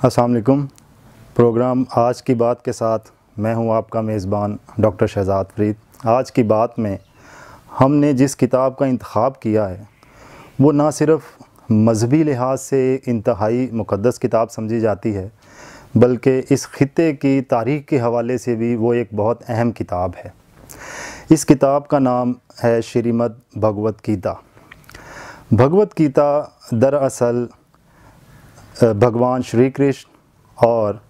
अस्सलाम वालेकुम। प्रोग्राम आज की बात के साथ मैं हूं आपका मेज़बान डॉक्टर शहजाद फरीद। आज की बात में हमने जिस किताब का इंतखाब किया है वो ना सिर्फ़ मज़हबी लिहाज से इंतहाई मुक़द्दस किताब समझी जाती है, बल्कि इस ख़ित्ते की तारीख़ के हवाले से भी वो एक बहुत अहम किताब है। इस किताब का नाम है श्रीमद् भगवत गीता। भगवत गीता दरअसल भगवान श्री कृष्ण और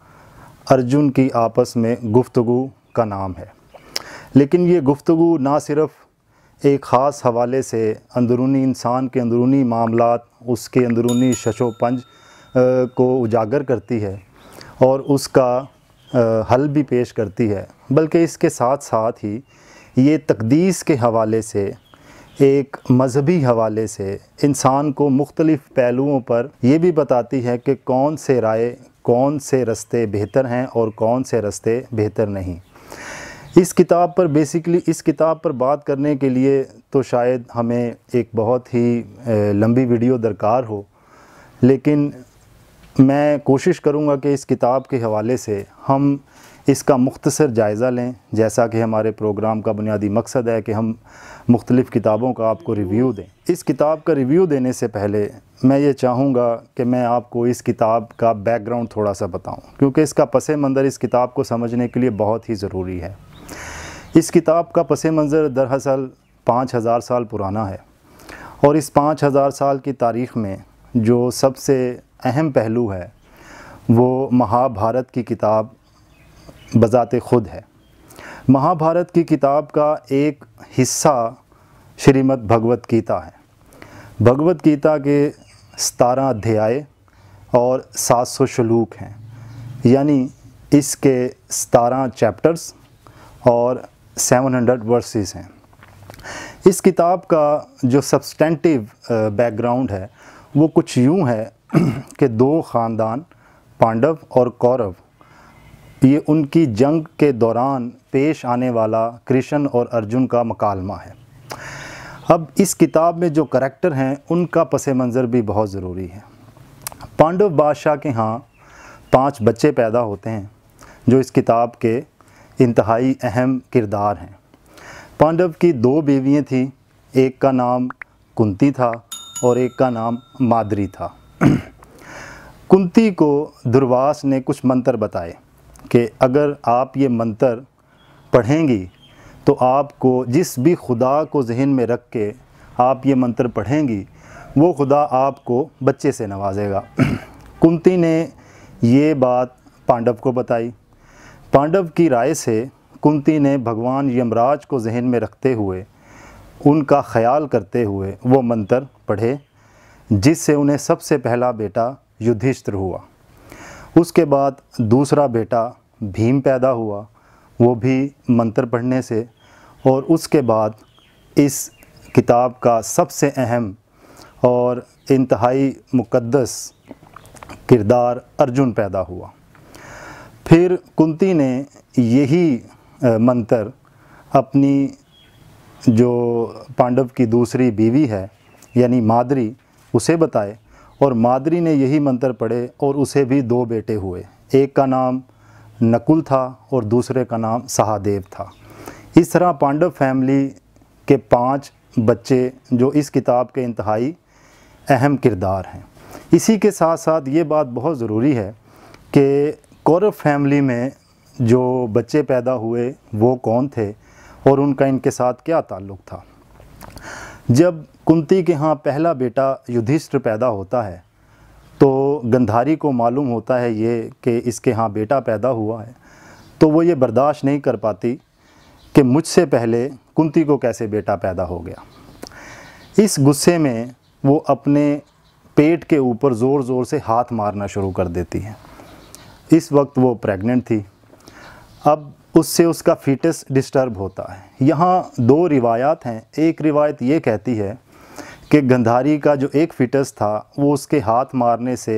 अर्जुन की आपस में गुफ्तगू का नाम है, लेकिन ये गुफ्तगू ना सिर्फ़ एक ख़ास हवाले से अंदरूनी इंसान के अंदरूनी मामलात, उसके अंदरूनी शशोपंज को उजागर करती है और उसका हल भी पेश करती है, बल्कि इसके साथ साथ ही ये तक़दीस के हवाले से, एक मज़हबी हवाले से इंसान को मुख्तलिफ़ पहलुओं पर यह भी बताती है कि कौन से राय, कौन से रास्ते बेहतर हैं और कौन से रास्ते बेहतर नहीं। इस किताब पर इस किताब पर बात करने के लिए तो शायद हमें एक बहुत ही लंबी वीडियो दरकार हो, लेकिन मैं कोशिश करूँगा कि इस किताब के हवाले से हम इसका मुख्तसर जायज़ा लें। जैसा कि हमारे प्रोग्राम का बुनियादी मकसद है कि हम मुख्तलिफ़ किताबों का आपको रिव्यू दें। इस किताब का रिव्यू देने से पहले मैं ये चाहूँगा कि मैं आपको इस किताब का बैकग्राउंड थोड़ा सा बताऊँ, क्योंकि इसका पस मंज़र इस किताब को समझने के लिए बहुत ही ज़रूरी है। इस किताब का पस मंज़र दरअसल 5000 साल पुराना है और इस 5000 साल की तारीख़ में जो सबसे अहम पहलू है वो महाभारत की किताब बज़ाते ख़ुद है। महाभारत की किताब का एक हिस्सा श्रीमद् भगवत गीता है। भगवत गीता के 17 अध्याय और 700 श्लोक हैं, यानी इसके 17 चैप्टर्स और 700 वर्सेस हैं। इस किताब का जो सब्सटेंटिव बैकग्राउंड है वो कुछ यूँ है कि दो ख़ानदान पांडव और कौरव, ये उनकी जंग के दौरान पेश आने वाला कृष्ण और अर्जुन का मकालमा है। अब इस किताब में जो करैक्टर हैं उनका पस मंज़र भी बहुत ज़रूरी है। पांडव बादशाह के यहाँ 5 बच्चे पैदा होते हैं जो इस किताब के इंतहाई अहम किरदार हैं। पांडव की 2 बीवियाँ थीं, एक का नाम कुंती था और एक का नाम माद्री था। कुंती को दुर्वास ने कुछ मंत्र बताए कि अगर आप ये मंत्र पढ़ेंगी तो आपको जिस भी खुदा को जहन में रख के आप ये मंत्र पढ़ेंगी वो खुदा आपको बच्चे से नवाजेगा। कुंती ने ये बात पांडव को बताई। पांडव की राय से कुंती ने भगवान यमराज को जहन में रखते हुए, उनका ख्याल करते हुए वो मंत्र पढ़े, जिससे उन्हें सबसे पहला बेटा युधिष्ठिर हुआ। उसके बाद दूसरा बेटा भीम पैदा हुआ, वो भी मंत्र पढ़ने से, और उसके बाद इस किताब का सबसे अहम और इंतहाई मुक़द्दस किरदार अर्जुन पैदा हुआ। फिर कुंती ने यही मंत्र अपनी जो पांडव की दूसरी बीवी है यानी माद्री, उसे बताए और माद्री ने यही मंत्र पढ़े और उसे भी 2 बेटे हुए। एक का नाम नकुल था और दूसरे का नाम सहदेव था। इस तरह पांडव फैमिली के 5 बच्चे जो इस किताब के इंतहाई अहम किरदार हैं। इसी के साथ साथ ये बात बहुत ज़रूरी है कि कौरव फैमिली में जो बच्चे पैदा हुए वो कौन थे और उनका इनके साथ क्या ताल्लुक़ था। जब कुंती के यहाँ पहला बेटा युधिष्ठिर पैदा होता है तो गंधारी को मालूम होता है ये कि इसके यहाँ बेटा पैदा हुआ है, तो वो ये बर्दाश्त नहीं कर पाती कि मुझसे पहले कुंती को कैसे बेटा पैदा हो गया। इस गुस्से में वो अपने पेट के ऊपर ज़ोर ज़ोर से हाथ मारना शुरू कर देती है। इस वक्त वो प्रेग्नेंट थी। अब उससे उसका फीटस डिस्टर्ब होता है। यहाँ 2 रिवायात हैं। एक रिवायत ये कहती है कि गंधारी का जो एक फीटस था वो उसके हाथ मारने से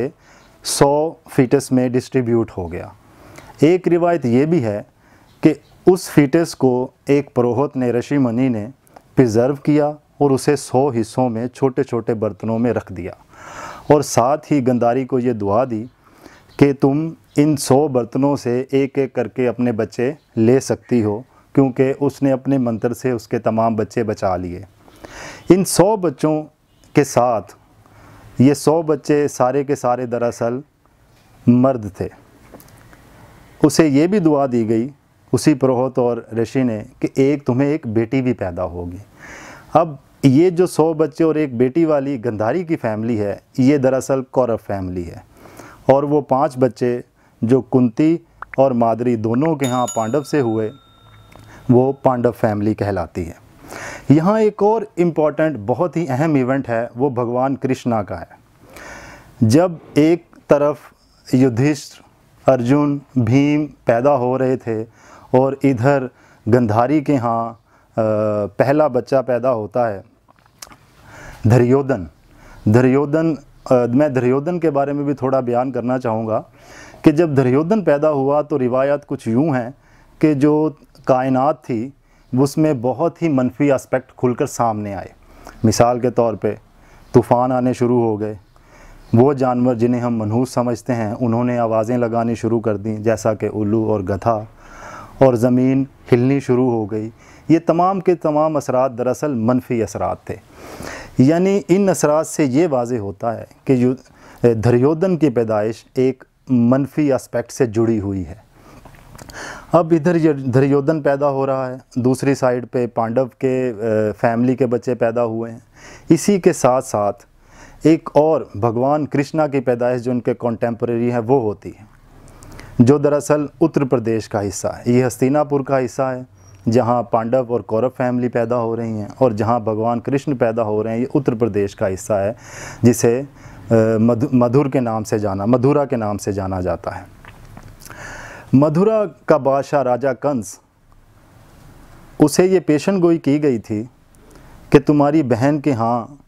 100 फीटस में डिस्ट्रीब्यूट हो गया। एक रिवायत ये भी है कि उस फीटस को एक पुरोहित ने, ऋषि मुनि ने प्रिजर्व किया और उसे 100 हिस्सों में छोटे छोटे बर्तनों में रख दिया और साथ ही गंधारी को ये दुआ दी कि तुम इन 100 बर्तनों से एक एक करके अपने बच्चे ले सकती हो, क्योंकि उसने अपने मंत्र से उसके तमाम बच्चे बचा लिए। इन 100 बच्चों के साथ ये 100 बच्चे सारे के सारे दरअसल मर्द थे। उसे ये भी दुआ दी गई उसी पुरोहित और ऋषि ने कि तुम्हें एक बेटी भी पैदा होगी। अब ये जो 100 बच्चे और एक बेटी वाली गंधारी की फैमिली है, ये दरअसल कौरव फैमिली है। और वो 5 बच्चे जो कुंती और माद्री दोनों के यहाँ पांडव से हुए, वो पांडव फैमिली कहलाती है। यहाँ एक और इम्पॉर्टेंट बहुत ही अहम इवेंट है, वो भगवान कृष्णा का है। जब एक तरफ युधिष्ठिर, अर्जुन, भीम पैदा हो रहे थे और इधर गंधारी के यहाँ पहला बच्चा पैदा होता है धर्योधन। मैं धर्योधन के बारे में भी थोड़ा बयान करना चाहूँगा कि जब धर्योधन पैदा हुआ तो रिवायत कुछ यूँ हैं कि जो कायनात थी उसमें बहुत ही मनफी एस्पेक्ट खुलकर सामने आए। मिसाल के तौर पे तूफ़ान आने शुरू हो गए, वो जानवर जिन्हें हम मनहूस समझते हैं उन्होंने आवाज़ें लगानी शुरू कर दी, जैसा कि उल्लू और गधा, और ज़मीन हिलनी शुरू हो गई। ये तमाम के तमाम असरात दरअसल मनफी असरात थे। यानी इन असरात से ये वाज़े होता है कि धर्योधन की पैदाइश एक मनफी एस्पेक्ट से जुड़ी हुई है। अब इधर धर्योधन पैदा हो रहा है, दूसरी साइड पे पांडव के फैमिली के बच्चे पैदा हुए हैं। इसी के साथ साथ एक और भगवान कृष्णा की पैदाइश जो उनके कॉन्टेम्परेरी है वो होती है, जो दरअसल उत्तर प्रदेश का हिस्सा है। ये हस्तिनापुर का हिस्सा है जहाँ पांडव और कौरव फैमिली पैदा हो रही हैं, और जहाँ भगवान कृष्ण पैदा हो रहे हैं ये उत्तर प्रदेश का हिस्सा है, जिसे मधुरा के नाम से जाना जाता है। मधुरा का बादशाह राजा कंस, उसे ये पेशन गोई की गई थी कि तुम्हारी बहन के यहाँ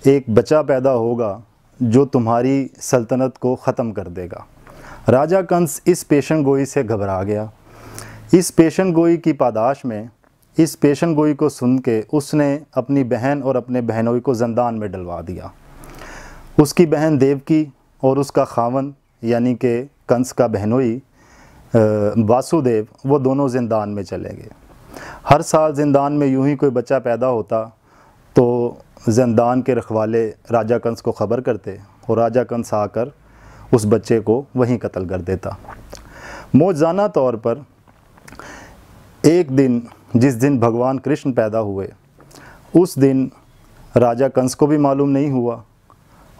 एक बच्चा पैदा होगा जो तुम्हारी सल्तनत को ख़त्म कर देगा। राजा कंस इस पेशन गोई से घबरा गया। इस पेशन गोई की पादाश में, इस पेशन गोई को सुन के उसने अपनी बहन और अपने बहनोई को ज़िंदान में डलवा दिया। उसकी बहन देवकी और उसका खावन यानी कि कंस का बहनोई वासुदेव, वो दोनों ज़िंदान में चले गए। हर साल ज़िंदान में यूं ही कोई बच्चा पैदा होता तो ज़िंदान के रखवाले राजा कंस को ख़बर करते और राजा कंस आकर उस बच्चे को वहीं कत्ल कर देता। मौजज़ाना तौर पर एक दिन, जिस दिन भगवान कृष्ण पैदा हुए, उस दिन राजा कंस को भी मालूम नहीं हुआ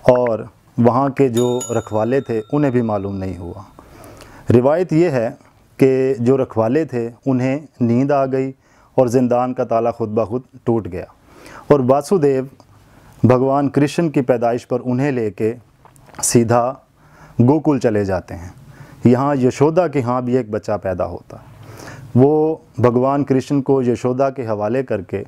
और वहाँ के जो रखवाले थे उन्हें भी मालूम नहीं हुआ। रिवायत ये है कि जो रखवाले थे उन्हें नींद आ गई और ज़िंदान का ताला खुद ब खुद टूट गया, और वासुदेव भगवान कृष्ण की पैदाइश पर उन्हें लेके सीधा गोकुल चले जाते हैं। यहाँ यशोदा के यहाँ भी एक बच्चा पैदा होता। वो भगवान कृष्ण को यशोदा के हवाले करके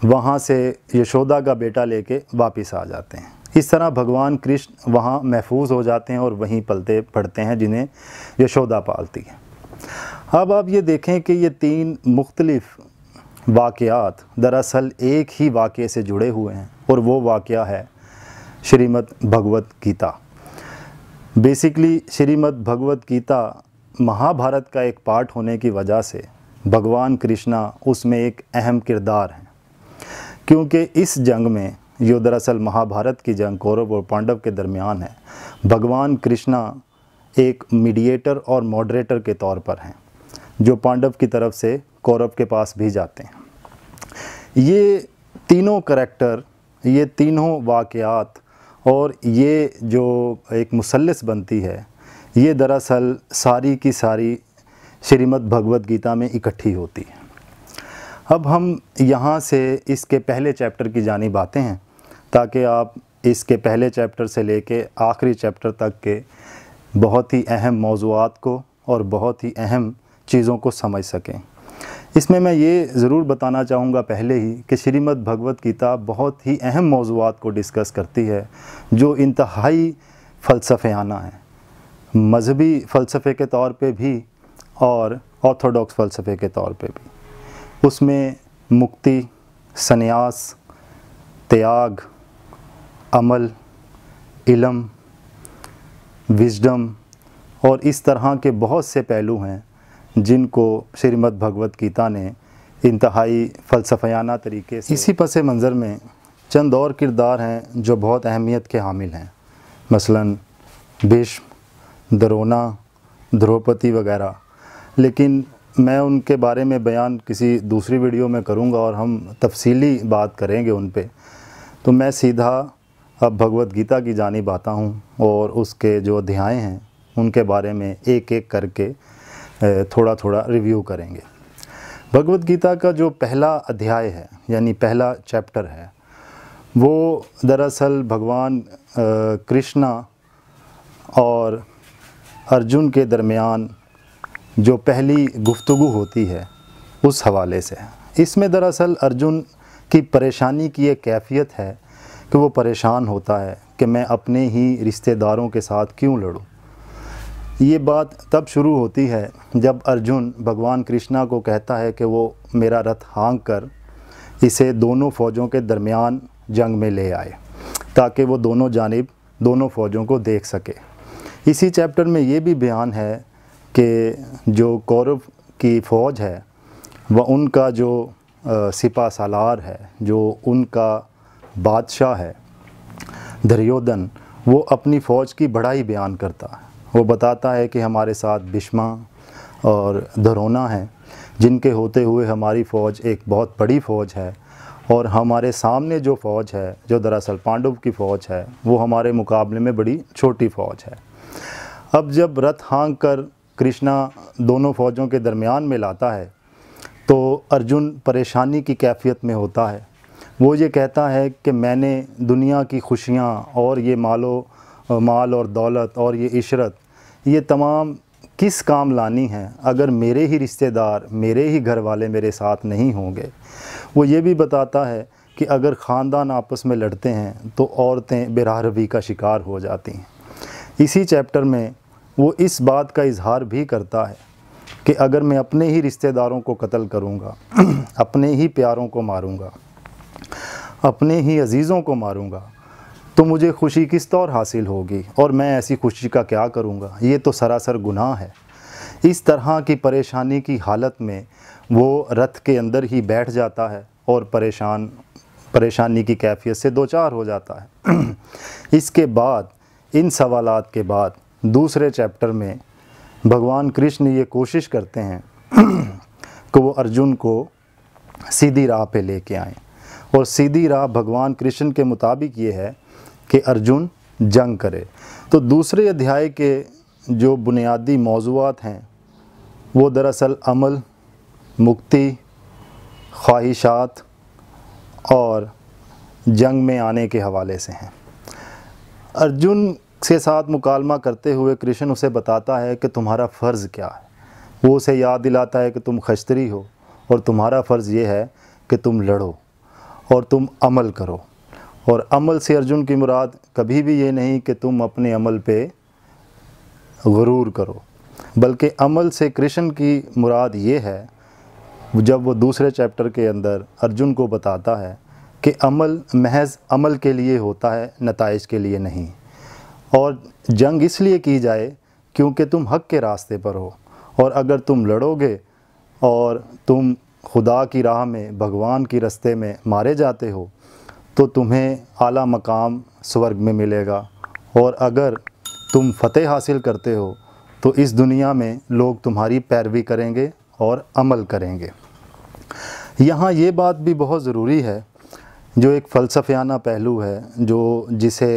वहाँ से यशोदा का बेटा लेके वापस आ जाते हैं। इस तरह भगवान कृष्ण वहाँ महफूज हो जाते हैं और वहीं पलते पढ़ते हैं जिन्हें यशोदा पालती है। अब आप ये देखें कि ये 3 मुख्तलिफ वाक़यात दरअसल एक ही वाक़े से जुड़े हुए हैं, और वो वाक़या है श्रीमद् भगवत गीता। बेसिकली श्रीमद् भगवत गीता महाभारत का एक पार्ट होने की वजह से भगवान कृष्णा उसमें एक अहम किरदार हैं, क्योंकि इस जंग में, जो दरअसल महाभारत की जंग कौरव और पांडव के दरमियान है, भगवान कृष्णा एक मीडिएटर और मॉडरेटर के तौर पर हैं, जो पांडव की तरफ से कौरव के पास भी जाते हैं। ये तीनों करैक्टर, ये तीनों वाक़यात और ये जो एक मुसल्लस बनती है, ये दरअसल सारी की सारी श्रीमद् भगवत गीता में इकट्ठी होती है। अब हम यहाँ से इसके पहले चैप्टर की जानिब आते हैं, ताकि आप इसके पहले चैप्टर से लेके आखिरी चैप्टर तक के बहुत ही अहम मौज़ूआत को और बहुत ही अहम चीज़ों को समझ सकें। इसमें मैं ये ज़रूर बताना चाहूँगा पहले ही कि श्रीमद् भगवत गीता बहुत ही अहम मौज़ूआत को डिस्कस करती है, जो इंतहाई फ़लसफ़ाना है, मज़हबी फ़लसफ़े के तौर पे भी और ऑर्थोडॉक्स फ़लसफ़े के तौर पे भी। उसमें मुक्ति, सन्यास, त्याग, अमल, इल्म, विजडम और इस तरह के बहुत से पहलू हैं जिनको श्रीमद् भगवत गीता ने इंतहाई फ़लसफ़याना तरीके से, इसी पस मंज़र में चंद और किरदार हैं जो बहुत अहमियत के हामिल हैं, मसलन भीष्म, द्रोणा, द्रौपदी वगैरह। लेकिन मैं उनके बारे में बयान किसी दूसरी वीडियो में करूंगा और हम तफसीली बात करेंगे उन पे। तो मैं सीधा अब भगवत गीता की जानिब आता हूँ और उसके जो अध्याय हैं उनके बारे में एक एक करके थोड़ा थोड़ा रिव्यू करेंगे। भगवत गीता का जो पहला अध्याय है यानी पहला चैप्टर है, वो दरअसल भगवान कृष्णा और अर्जुन के दरमियान जो पहली गुफ्तगू होती है उस हवाले से। इसमें दरअसल अर्जुन की परेशानी की एक कैफियत है कि वो परेशान होता है कि मैं अपने ही रिश्तेदारों के साथ क्यों लड़ूं। ये बात तब शुरू होती है जब अर्जुन भगवान कृष्णा को कहता है कि वो मेरा रथ हाँक कर इसे दोनों फ़ौजों के दरमियान जंग में ले आए ताकि वो दोनों जानिब दोनों फ़ौजों को देख सके। इसी चैप्टर में ये भी बयान है कि जो कौरव की फ़ौज है वह उनका जो सिपा सालार है, जो उनका बादशाह है दुर्योधन, वो अपनी फ़ौज की बड़ाई बयान करता है। वो बताता है कि हमारे साथ भीष्मा और द्रोणा हैं जिनके होते हुए हमारी फ़ौज एक बहुत बड़ी फ़ौज है और हमारे सामने जो फ़ौज है जो दरअसल पांडव की फ़ौज है वो हमारे मुकाबले में बड़ी छोटी फ़ौज है। अब जब रथ हाँक कर कृष्णा दोनों फ़ौजों के दरमियान में लाता है तो अर्जुन परेशानी की कैफियत में होता है। वो ये कहता है कि मैंने दुनिया की खुशियाँ और ये माल और दौलत और ये इशरत ये तमाम किस काम लानी है अगर मेरे ही रिश्तेदार, मेरे ही घर वाले मेरे साथ नहीं होंगे। वो ये भी बताता है कि अगर ख़ानदान आपस में लड़ते हैं तो औरतें बेराहरवी का शिकार हो जाती हैं। इसी चैप्टर में वो इस बात का इजहार भी करता है कि अगर मैं अपने ही रिश्तेदारों को कत्ल करूँगा, अपने ही प्यारों को मारूँगा, अपने ही अजीज़ों को मारूँगा तो मुझे खुशी किस तौर हासिल होगी और मैं ऐसी खुशी का क्या करूँगा, ये तो सरासर गुनाह है। इस तरह की परेशानी की हालत में वो रथ के अंदर ही बैठ जाता है और परेशानी की कैफियत से दो चार हो जाता है। इसके बाद इन सवालात के बाद दूसरे चैप्टर में भगवान कृष्ण ये कोशिश करते हैं कि वो अर्जुन को सीधी राह पे लेके आएँ और सीधी राह भगवान कृष्ण के मुताबिक ये है कि अर्जुन जंग करे। तो दूसरे अध्याय के जो बुनियादी मौज़ूआत हैं वो दरअसल अमल, मुक्ति, ख्वाहिशात और जंग में आने के हवाले से हैं। अर्जुन के साथ मुकालमा करते हुए कृष्ण उसे बताता है कि तुम्हारा फ़र्ज़ क्या है। वो उसे याद दिलाता है कि तुम क्षत्रिय हो और तुम्हारा फ़र्ज़ ये है कि तुम लड़ो और तुम अमल करो। और अमल से अर्जुन की मुराद कभी भी ये नहीं कि तुम अपने अमल पे गुरूर करो, बल्कि अमल से कृष्ण की मुराद ये है, जब वो दूसरे चैप्टर के अंदर अर्जुन को बताता है कि अमल महज अमल के लिए होता है, नताइज के लिए नहीं। और जंग इसलिए की जाए क्योंकि तुम हक़ के रास्ते पर हो और अगर तुम लड़ोगे और तुम खुदा की राह में, भगवान की रास्ते में मारे जाते हो तो तुम्हें आला मकाम स्वर्ग में मिलेगा और अगर तुम फ़तेह हासिल करते हो तो इस दुनिया में लोग तुम्हारी पैरवी करेंगे और अमल करेंगे। यहाँ ये बात भी बहुत ज़रूरी है, जो एक फ़लसफ़ियाना पहलू है जिसे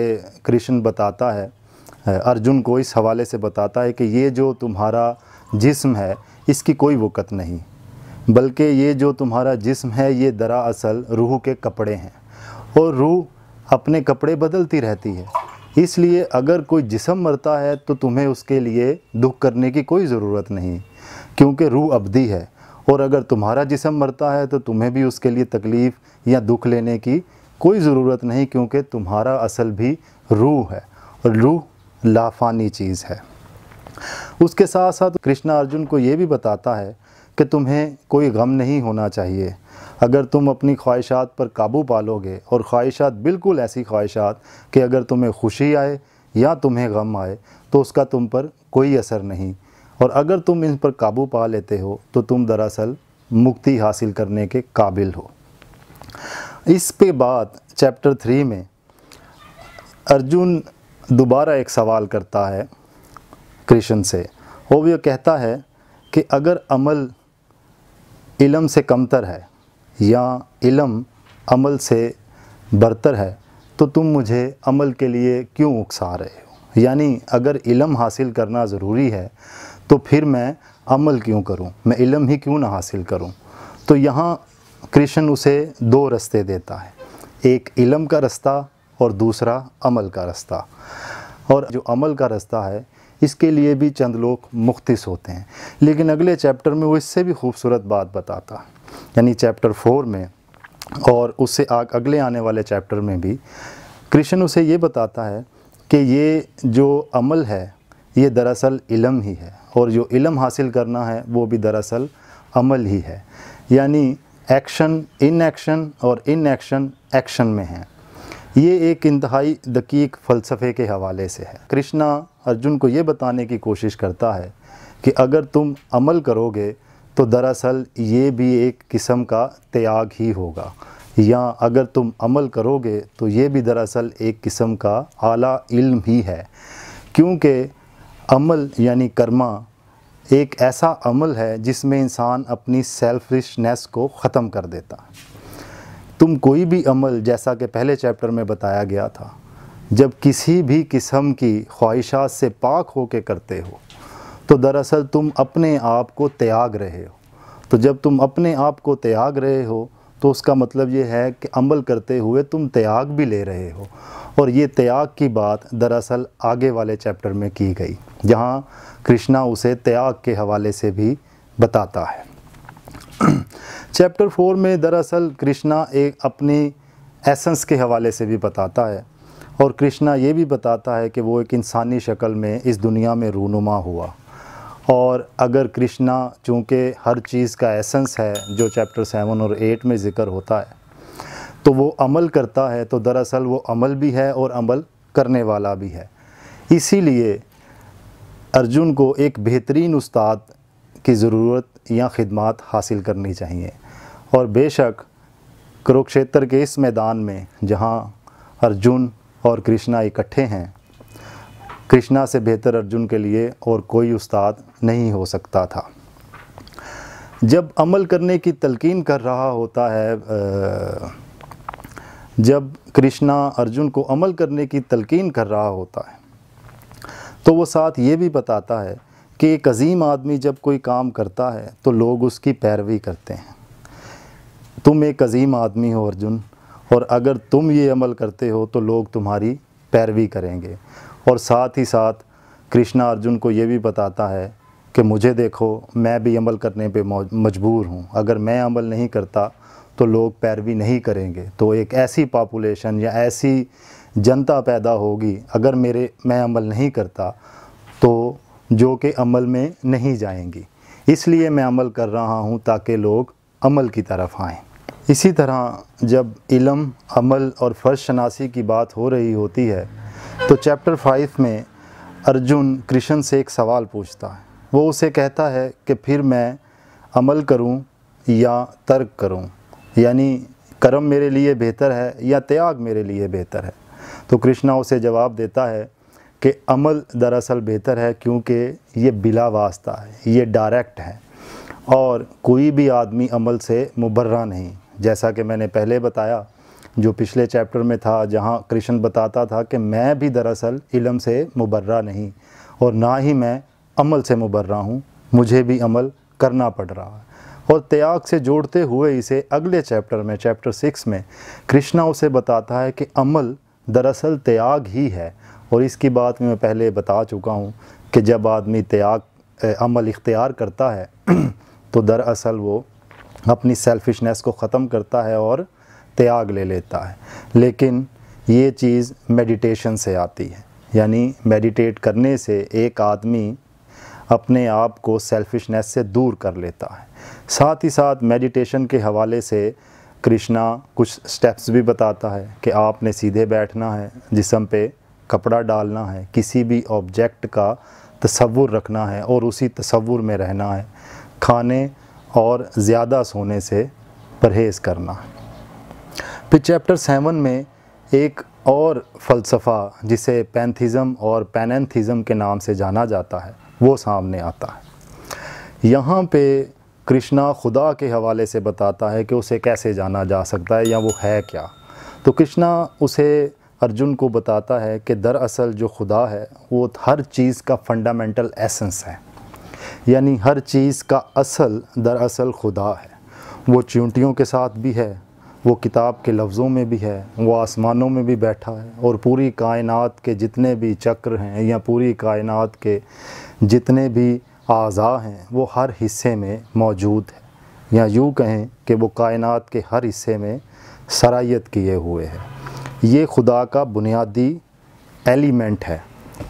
कृष्ण बताता है, अर्जुन को इस हवाले से बताता है कि ये जो तुम्हारा जिस्म है इसकी कोई वक़्त नहीं, बल्कि ये जो तुम्हारा जिस्म है ये दरअसल रूह के कपड़े हैं और रूह अपने कपड़े बदलती रहती है। इसलिए अगर कोई जिस्म मरता है तो तुम्हें उसके लिए दुख करने की कोई ज़रूरत नहीं, क्योंकि रूह अबदी है। और अगर तुम्हारा जिस्म मरता है तो तुम्हें भी उसके लिए तकलीफ़ या दुख लेने की कोई ज़रूरत नहीं, क्योंकि तुम्हारा असल भी रूह है और रूह लाफानी चीज़ है। उसके साथ साथ कृष्णा अर्जुन को ये भी बताता है कि तुम्हें कोई गम नहीं होना चाहिए। अगर तुम अपनी ख्वाहिशात पर काबू पा लोगे, और ख्वाहिशात बिल्कुल ऐसी ख्वाहिशात कि अगर तुम्हें खुशी आए या तुम्हें गम आए तो उसका तुम पर कोई असर नहीं, और अगर तुम इन पर काबू पा लेते हो तो तुम दरअसल मुक्ति हासिल करने के काबिल हो। इस पे बाद चैप्टर 3 में अर्जुन दोबारा एक सवाल करता है कृष्ण से, वो ये कहता है कि अगर अमल इल्म से कमतर है या इल्म अमल से बरतर है तो तुम मुझे अमल के लिए क्यों उकसा रहे हो। यानी अगर इल्म हासिल करना ज़रूरी है तो फिर मैं अमल क्यों करूं, मैं इल्म ही क्यों ना हासिल करूं। तो यहाँ कृष्ण उसे दो रास्ते देता है, एक इल्म का रास्ता और दूसरा अमल का रास्ता। और जो अमल का रास्ता है इसके लिए भी चंद लोग मुख्तिस होते हैं, लेकिन अगले चैप्टर में वो इससे भी खूबसूरत बात बताता है। यानी चैप्टर 4 में और उससे अगले आने वाले चैप्टर में भी कृष्ण उसे ये बताता है कि ये जो अमल है ये दरअसल इल्म ही है, और जो इल्म हासिल करना है वो भी दरअसल अमल ही है। यानी एक्शन इनएक्शन और इनएक्शन एक्शन में है। ये एक इंतहाई दकीक फ़लसफ़े के हवाले से है। कृष्णा अर्जुन को ये बताने की कोशिश करता है कि अगर तुम अमल करोगे तो दरअसल ये भी एक किस्म का त्याग ही होगा, या अगर तुम अमल करोगे तो ये भी दरअसल एक किस्म का आला इल्म ही है। क्योंकि अमल यानी कर्मा एक ऐसा अमल है जिसमें इंसान अपनी सेल्फिशनेस को ख़त्म कर देता है। तुम कोई भी अमल, जैसा कि पहले चैप्टर में बताया गया था, जब किसी भी किस्म की ख्वाहिशात से पाक होकर करते हो तो दरअसल तुम अपने आप को त्याग रहे हो। तो जब तुम अपने आप को त्याग रहे हो तो उसका मतलब ये है कि अमल करते हुए तुम त्याग भी ले रहे हो। और ये त्याग की बात दरअसल आगे वाले चैप्टर में की गई, जहाँ कृष्णा उसे त्याग के हवाले से भी बताता है। चैप्टर 4 में दरअसल कृष्णा एक अपनी एसेंस के हवाले से भी बताता है, और कृष्णा ये भी बताता है कि वो एक इंसानी शक्ल में इस दुनिया में रूनुमा हुआ। और अगर कृष्णा चूँकि हर चीज़ का एसेंस है जो चैप्टर 7 और 8 में ज़िक्र होता है, तो वो अमल करता है, तो दरअसल वो अमल भी है और अमल करने वाला भी है। इसीलिए अर्जुन को एक बेहतरीन उस्ताद की ज़रूरत या खिदमत हासिल करनी चाहिए। और बेशक कुरुक्षेत्र के इस मैदान में जहाँ अर्जुन और कृष्णा इकट्ठे हैं, कृष्णा से बेहतर अर्जुन के लिए और कोई उस्ताद नहीं हो सकता था। जब अमल करने की तलकीन कर रहा होता है, जब कृष्णा अर्जुन को अमल करने की तलकीन कर रहा होता है, तो वो साथ ये भी बताता है कि एक अजीम आदमी जब कोई काम करता है तो लोग उसकी पैरवी करते हैं। तुम एक अजीम आदमी हो अर्जुन, और अगर तुम ये अमल करते हो तो लोग तुम्हारी पैरवी करेंगे। और साथ ही साथ कृष्णा अर्जुन को ये भी बताता है कि मुझे देखो, मैं भी अमल करने पे मजबूर हूँ। अगर मैं अमल नहीं करता तो लोग पैरवी नहीं करेंगे। तो एक ऐसी पॉपुलेशन या ऐसी जनता पैदा होगी अगर मैं अमल नहीं करता तो जो कि अमल में नहीं जाएंगी। इसलिए मैं अमल कर रहा हूँ ताकि लोग अमल की तरफ आएँ। इसी तरह जब इल्म, अमल और फ़र्ज़ शनासी की बात हो रही होती है तो चैप्टर 5 में अर्जुन कृष्ण से एक सवाल पूछता है। वो उसे कहता है कि फिर मैं अमल करूं या तर्क करूं, यानी कर्म मेरे लिए बेहतर है या त्याग मेरे लिए बेहतर है। तो कृष्णा उसे जवाब देता है कि अमल दरअसल बेहतर है, क्योंकि ये बिला वास्ता है, ये डायरेक्ट है, और कोई भी आदमी अमल से मुबर्रा नहीं। जैसा कि मैंने पहले बताया, जो पिछले चैप्टर में था, जहाँ कृष्ण बताता था कि मैं भी दरअसल इल्म से मुबर्रा नहीं और ना ही मैं अमल से मुबर्रा हूँ, मुझे भी अमल करना पड़ रहा है। और त्याग से जोड़ते हुए इसे अगले चैप्टर में, चैप्टर 6 में कृष्णा उसे बताता है कि अमल दरअसल त्याग ही है। और इसकी बात मैं पहले बता चुका हूँ कि जब आदमी अमल इख्तियार करता है तो दरअसल वो अपनी सेल्फिशनेस को ख़त्म करता है और त्याग ले लेता है। लेकिन ये चीज़ मेडिटेशन से आती है, यानी मेडिटेट करने से एक आदमी अपने आप को सेल्फिशनेस से दूर कर लेता है। साथ ही साथ मेडिटेशन के हवाले से कृष्णा कुछ स्टेप्स भी बताता है कि आपने सीधे बैठना है, जिस्म पे कपड़ा डालना है, किसी भी ऑब्जेक्ट का तसव्वुर रखना है और उसी तसव्वुर में रहना है, खाने और ज़्यादा सोने से परहेज़ करना है। फिर चैप्टर 7 में एक और फ़लसफ़ा जिसे पैंथिज़म और पैनेंथिज़म के नाम से जाना जाता है वो सामने आता है। यहाँ पे कृष्णा खुदा के हवाले से बताता है कि उसे कैसे जाना जा सकता है या वो है क्या। तो कृष्णा उसे अर्जुन को बताता है कि दरअसल जो खुदा है वो हर चीज़ का फंडामेंटल एसेंस है, यानी हर चीज़ का असल दरअसल खुदा है। वो चींटियों के साथ भी है, वो किताब के लफ्ज़ों में भी है, वो आसमानों में भी बैठा है और पूरी कायनात के जितने भी चक्र हैं या पूरी कायनात के जितने भी आज़ा हैं वो हर हिस्से में मौजूद है, या यूँ कहें कि वो कायनात के हर हिस्से में सरायत किए हुए है। ये खुदा का बुनियादी एलिमेंट है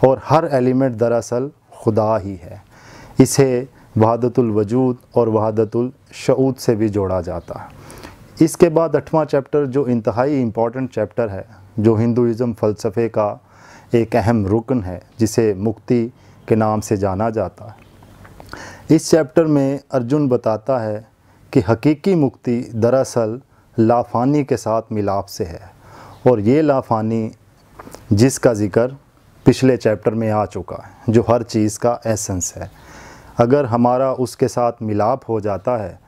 और हर एलिमेंट दरअसल खुदा ही है। इसे वहादतुल वजूद और वहादतुल शऊद से भी जोड़ा जाता है। इसके बाद 8वां चैप्टर जो इंतहाई इम्पॉर्टेंट चैप्टर है, जो हिंदुइज़्म फ़लसफ़े का एक अहम रुकन है, जिसे मुक्ति के नाम से जाना जाता है। इस चैप्टर में अर्जुन बताता है कि हकीकी मुक्ति दरअसल लाफ़ानी के साथ मिलाप से है, और ये लाफ़ानी जिसका ज़िक्र पिछले चैप्टर में आ चुका है, जो हर चीज़ का एसेंस है, अगर हमारा उसके साथ मिलाप हो जाता है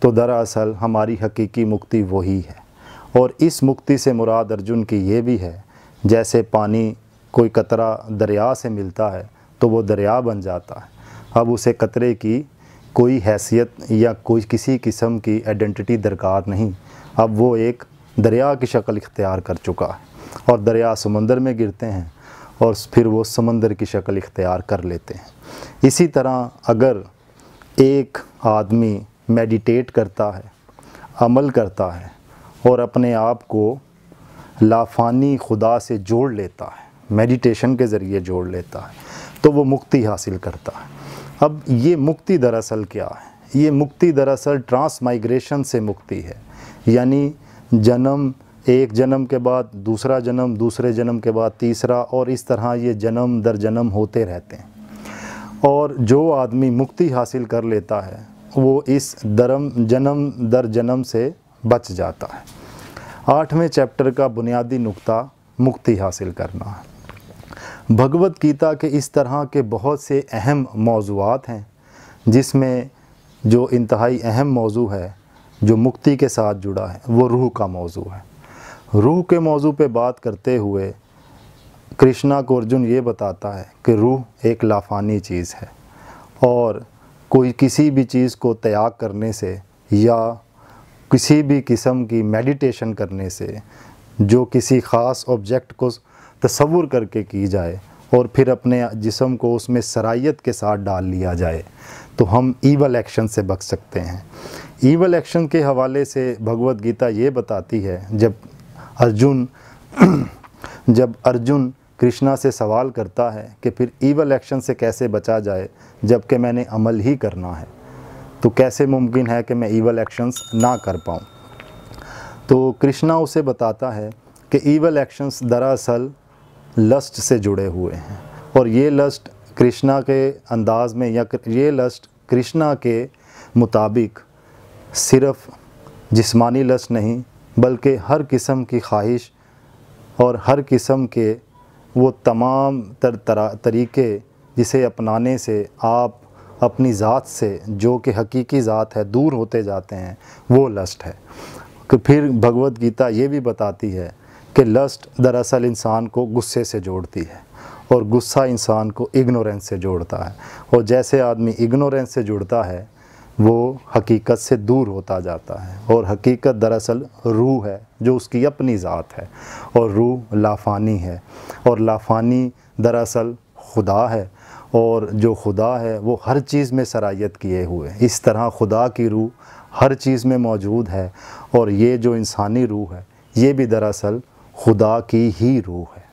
तो दरअसल हमारी हकीकी मुक्ति वही है। और इस मुक्ति से मुराद अर्जुन की ये भी है, जैसे पानी कोई कतरा दरिया से मिलता है तो वो दरिया बन जाता है, अब उसे कतरे की कोई हैसियत या कोई किसी किस्म की आइडेंटिटी दरकार नहीं, अब वो एक दरिया की शक्ल इख्तियार कर चुका है। और दरिया समंदर में गिरते हैं और फिर वो समंदर की शक्ल इख्तियार कर लेते हैं। इसी तरह अगर एक आदमी मेडिटेट करता है, अमल करता है और अपने आप को लाफ़ानी खुदा से जोड़ लेता है, मेडिटेशन के ज़रिए जोड़ लेता है, तो वो मुक्ति हासिल करता है। अब ये मुक्ति दरअसल क्या है? ये मुक्ति दरअसल ट्रांसमाइग्रेशन से मुक्ति है, यानी जन्म, एक जन्म के बाद दूसरा जन्म, दूसरे जन्म के बाद तीसरा, और इस तरह ये जन्म दर जन्म होते रहते हैं। और जो आदमी मुक्ति हासिल कर लेता है वो इस जन्म दर जन्म से बच जाता है। 8वें चैप्टर का बुनियादी नुक्ता मुक्ति हासिल करना है। भगवत गीता के इस तरह के बहुत से अहम मौज़ूआत हैं, जिसमें जो इंतहाई अहम मौजू है जो मुक्ति के साथ जुड़ा है वो रूह का मौजू है। रूह के मौजू पे बात करते हुए कृष्णा को अर्जुन ये बताता है कि रूह एक लाफ़ानी चीज़ है, और कोई किसी भी चीज़ को त्याग करने से या किसी भी किस्म की मेडिटेशन करने से, जो किसी ख़ास ऑब्जेक्ट को तसव्वुर करके की जाए और फिर अपने जिस्म को उसमें सरायत के साथ डाल लिया जाए, तो हम ईवल एक्शन से बच सकते हैं। ईवल एक्शन के हवाले से भगवत गीता ये बताती है, जब अर्जुन कृष्णा से सवाल करता है कि फिर ईवल एक्शन से कैसे बचा जाए जबकि मैंने अमल ही करना है, तो कैसे मुमकिन है कि मैं ईवल एक्शंस ना कर पाऊँ। तो कृष्णा उसे बताता है कि ईवल एक्शंस दरअसल लस्ट से जुड़े हुए हैं, और ये लस्ट कृष्णा के अंदाज में या ये लस्ट कृष्णा के मुताबिक सिर्फ़ जिस्मानी लस्ट नहीं, बल्कि हर किस्म की ख्वाहिश और हर किस्म के वो तमाम तरीके जिसे अपनाने से आप अपनी ज़ात से, जो कि हकीकी ज़ात है, दूर होते जाते हैं, वो लस्ट है। कि फिर भगवत गीता ये भी बताती है कि लस्ट दरअसल इंसान को गुस्से से जोड़ती है, और गुस्सा इंसान को इग्नोरेंस से जोड़ता है, और जैसे आदमी इग्नोरेंस से जुड़ता है वो हकीकत से दूर होता जाता है। और हकीकत दरअसल रूह है जो उसकी अपनी ज़ात है, और रूह लाफ़ानी है, और लाफ़ानी दरअसल खुदा है, और जो खुदा है वो हर चीज़ में सरायत किए हुए। इस तरह खुदा की रूह हर चीज़ में मौजूद है, और ये जो इंसानी रूह है ये भी दरअसल खुदा की ही रूह है।